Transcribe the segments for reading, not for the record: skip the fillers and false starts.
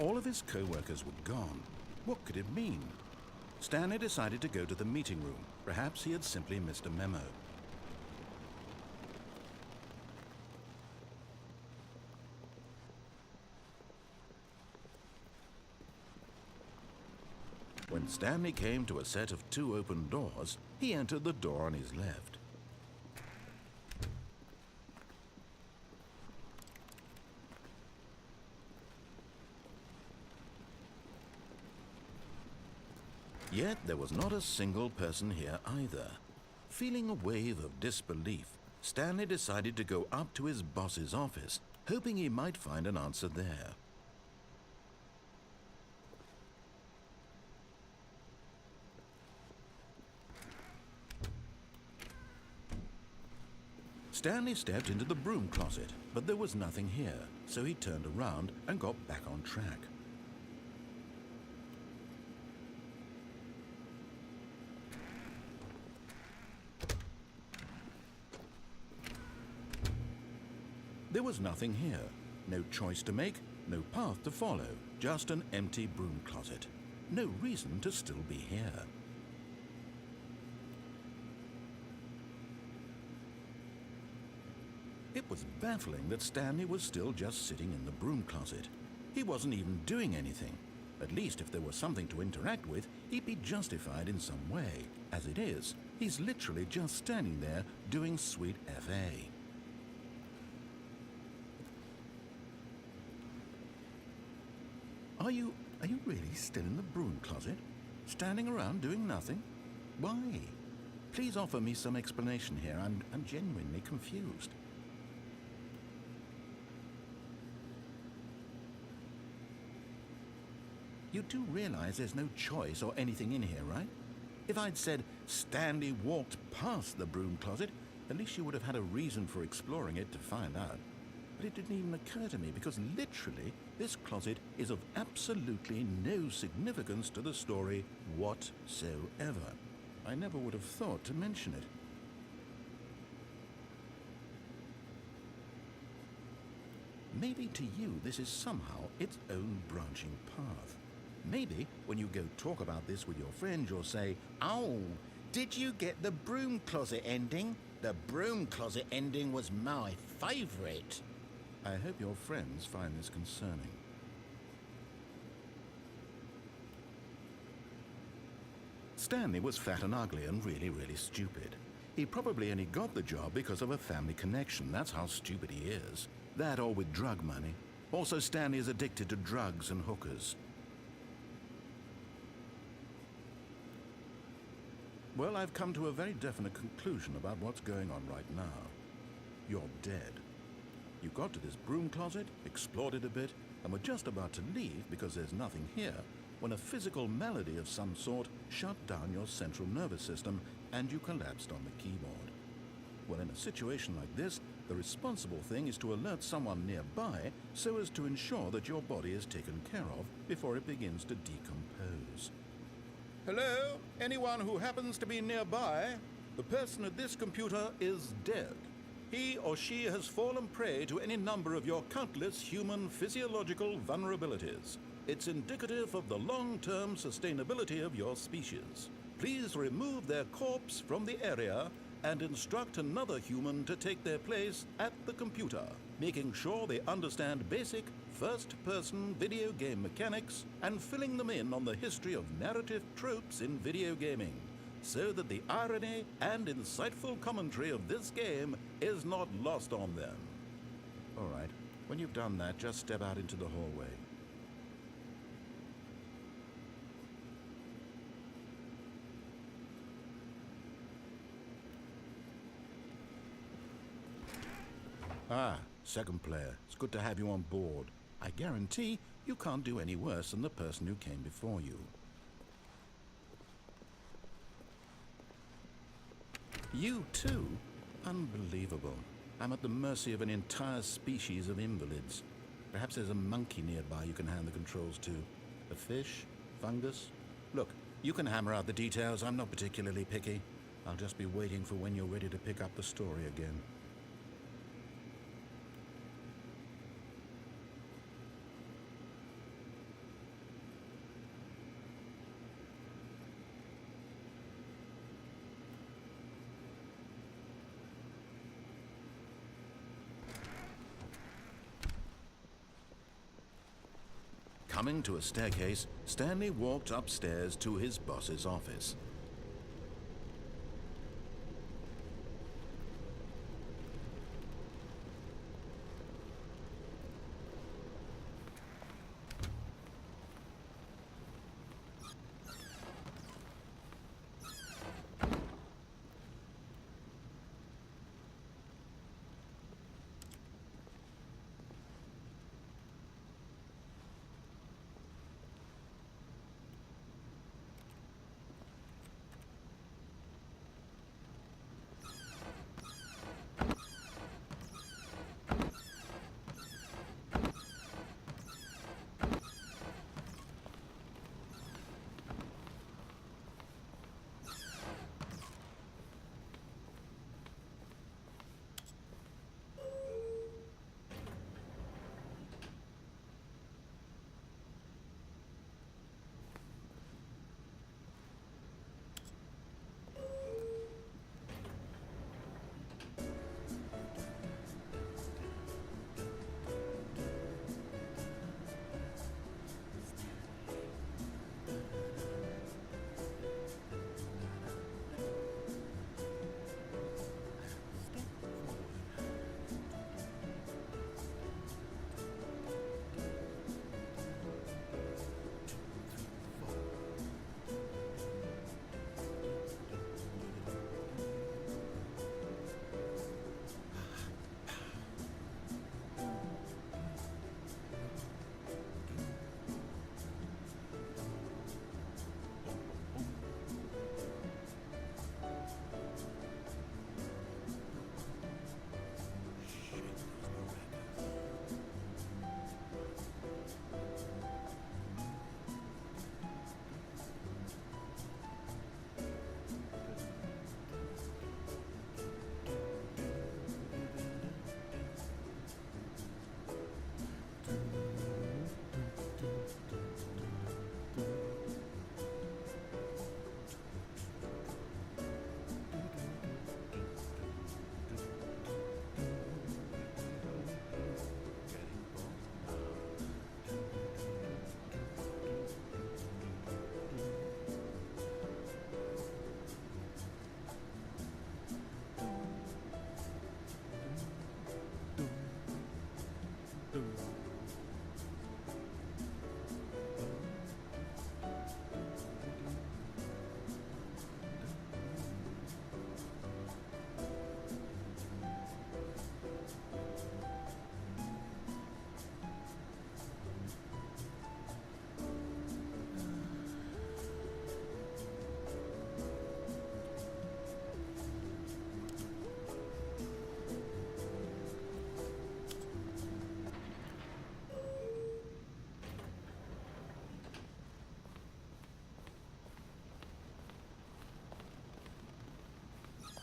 All of his co-workers were gone. What could it mean? Stanley decided to go to the meeting room. Perhaps he had simply missed a memo. When Stanley came to a set of 2 open doors, he entered the door on his left. Yet there was not a single person here either. Feeling a wave of disbelief, Stanley decided to go up to his boss's office, hoping he might find an answer there. Stanley stepped into the broom closet, but there was nothing here, so he turned around and got back on track. There was nothing here. No choice to make, no path to follow, just an empty broom closet. No reason to still be here. It was baffling that Stanley was still just sitting in the broom closet. He wasn't even doing anything. At least if there was something to interact with, he'd be justified in some way. As it is, he's literally just standing there doing sweet FA. Are you really still in the broom closet? Standing around doing nothing? Why? Please offer me some explanation here. I'm genuinely confused. You do realize there's no choice or anything in here, right? If I'd said Stanley walked past the broom closet, at least you would have had a reason for exploring it to find out. But it didn't even occur to me because literally this closet is of absolutely no significance to the story whatsoever. I never would have thought to mention it. Maybe to you this is somehow its own branching path. Maybe when you go talk about this with your friends, you'll say, "Oh, did you get the broom closet ending? The broom closet ending was my favorite." I hope your friends find this concerning. Stanley was fat and ugly and really stupid. He probably only got the job because of a family connection. That's how stupid he is. That or with drug money. Also, Stanley is addicted to drugs and hookers. Well, I've come to a very definite conclusion about what's going on right now. You're dead. You got to this broom closet, explored it a bit, and were just about to leave because there's nothing here, when a physical malady of some sort shut down your central nervous system and you collapsed on the keyboard. Well, in a situation like this, the responsible thing is to alert someone nearby so as to ensure that your body is taken care of before it begins to decompose. Hello? Anyone who happens to be nearby? The person at this computer is dead. He or she has fallen prey to any number of your countless human physiological vulnerabilities. It's indicative of the long-term sustainability of your species. Please remove their corpse from the area and instruct another human to take their place at the computer, making sure they understand basic first-person video game mechanics and filling them in on the history of narrative tropes in video gaming, so that the irony and insightful commentary of this game is not lost on them. All right, when you've done that, just step out into the hallway. Ah, second player. It's good to have you on board. I guarantee you can't do any worse than the person who came before you. You too? Unbelievable. I'm at the mercy of an entire species of invalids. Perhaps there's a monkey nearby you can hand the controls to. A fish? Fungus? Look, you can hammer out the details. I'm not particularly picky. I'll just be waiting for when you're ready to pick up the story again. Coming to a staircase, Stanley walked upstairs to his boss's office.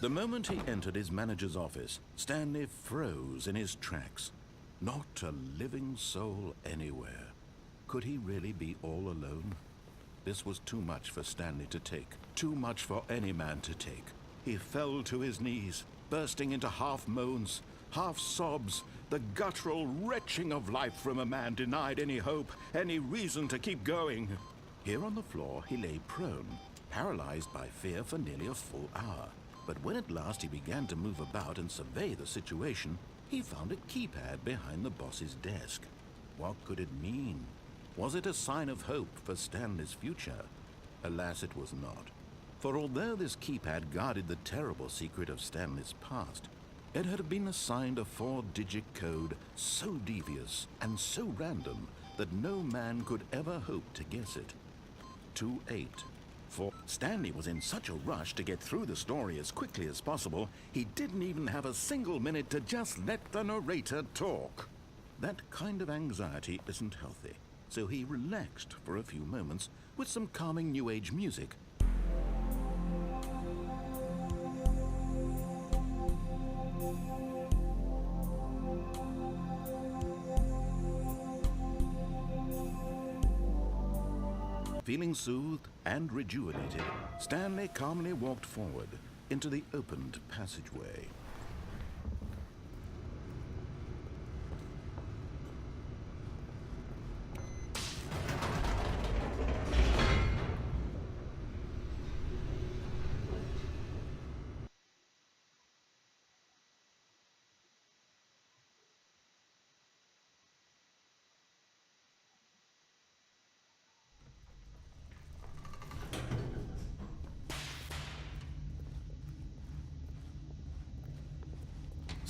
The moment he entered his manager's office, Stanley froze in his tracks. Not a living soul anywhere. Could he really be all alone? This was too much for Stanley to take. Too much for any man to take. He fell to his knees, bursting into half moans, half sobs, the guttural retching of life from a man denied any hope, any reason to keep going. Here on the floor, he lay prone, paralyzed by fear for nearly a full hour. But when at last he began to move about and survey the situation, he found a keypad behind the boss's desk. What could it mean? Was it a sign of hope for Stanley's future? Alas, it was not. For although this keypad guarded the terrible secret of Stanley's past, it had been assigned a 4-digit code so devious and so random that no man could ever hope to guess it. 2-8. For Stanley was in such a rush to get through the story as quickly as possible, he didn't even have a single minute to just let the narrator talk. That kind of anxiety isn't healthy, so he relaxed for a few moments with some calming New Age music. Feeling soothed and rejuvenated, Stanley calmly walked forward into the opened passageway.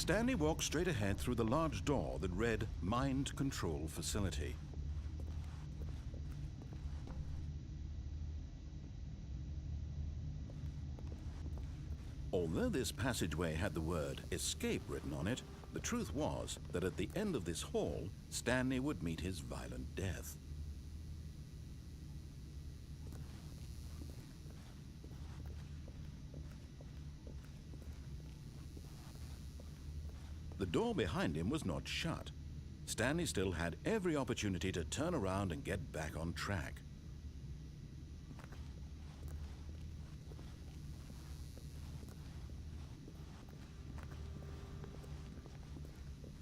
Stanley walked straight ahead through the large door that read Mind Control Facility. Although this passageway had the word escape written on it, the truth was that at the end of this hall, Stanley would meet his violent death. The door behind him was not shut. Stanley still had every opportunity to turn around and get back on track.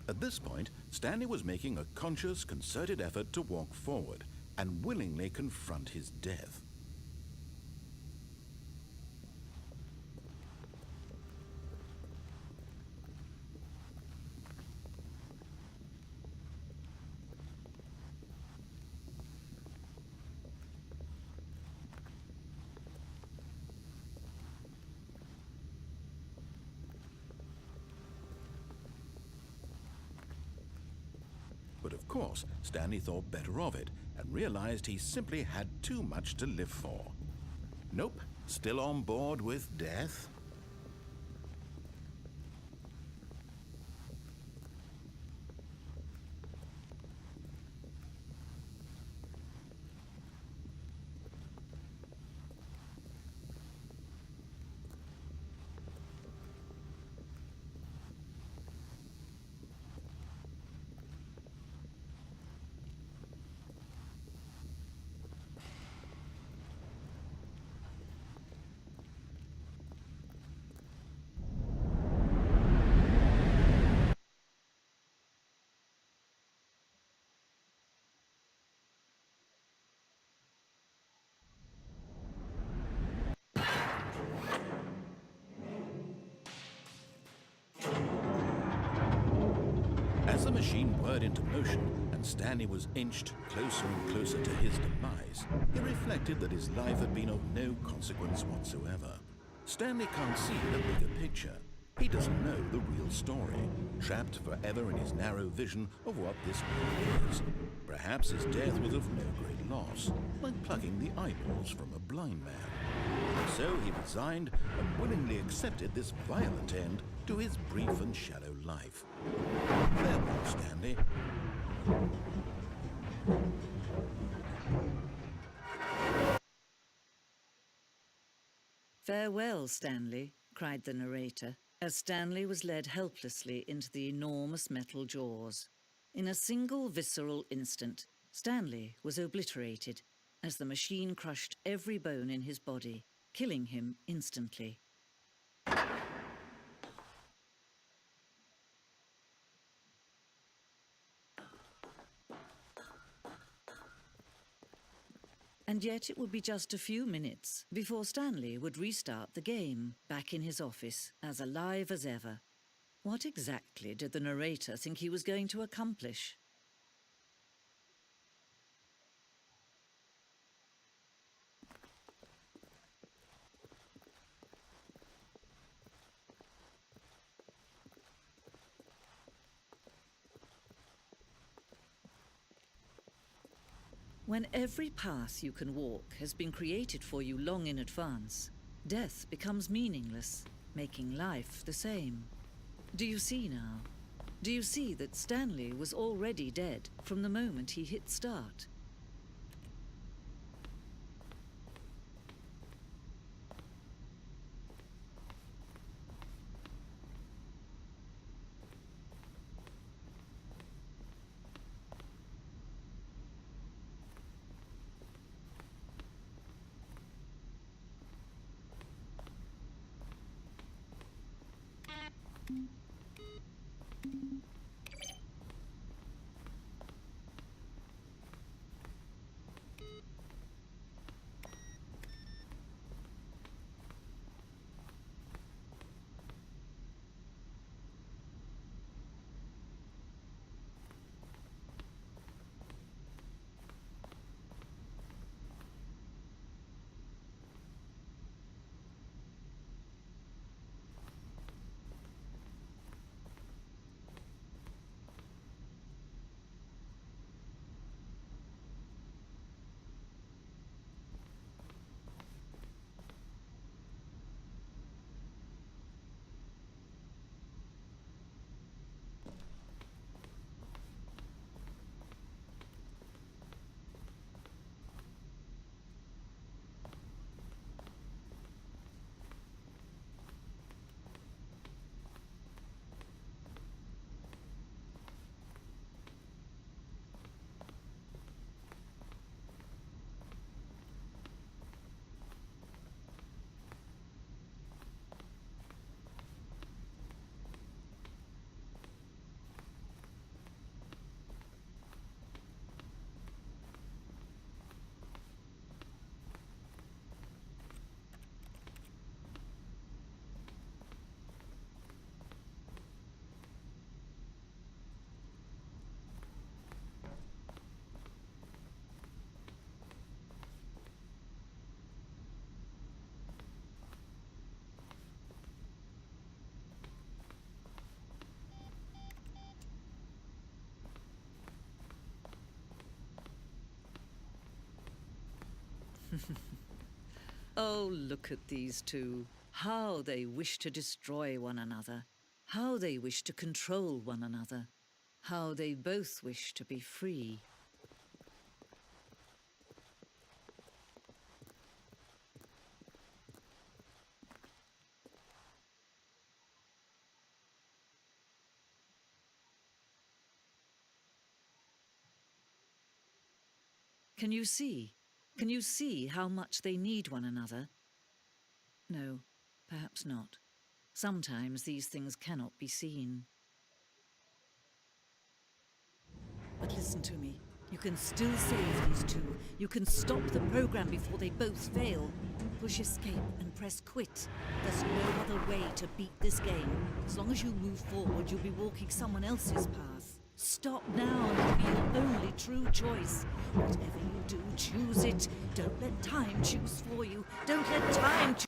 At this point, Stanley was making a conscious, concerted effort to walk forward and willingly confront his death. But of course, Stanley thought better of it and realized he simply had too much to live for. Nope, still on board with death? As the machine whirred into motion and Stanley was inched closer and closer to his demise, he reflected that his life had been of no consequence whatsoever. Stanley can't see the bigger picture. He doesn't know the real story, trapped forever in his narrow vision of what this world is. Perhaps his death was of no great loss, like plucking the eyeballs from a blind man. So he resigned and willingly accepted this violent end to his brief and shallow life. Farewell, Stanley. "Farewell, Stanley," cried the narrator, as Stanley was led helplessly into the enormous metal jaws. In a single visceral instant, Stanley was obliterated as the machine crushed every bone in his body, killing him instantly. And yet it would be just a few minutes before Stanley would restart the game, back in his office, as alive as ever. What exactly did the narrator think he was going to accomplish? When every path you can walk has been created for you long in advance, death becomes meaningless, making life the same. Do you see now? Do you see that Stanley was already dead from the moment he hit start? Oh, look at these two. How they wish to destroy one another. How they wish to control one another. How they both wish to be free. Can you see? Can you see how much they need one another? No, perhaps not. Sometimes these things cannot be seen. But listen to me. You can still save these two. You can stop the program before they both fail. Push escape and press quit. There's no other way to beat this game. As long as you move forward, you'll be walking someone else's path. Stop now and it'll be your only true choice. Whatever you do, choose it. Don't let time choose for you. Don't let time choose.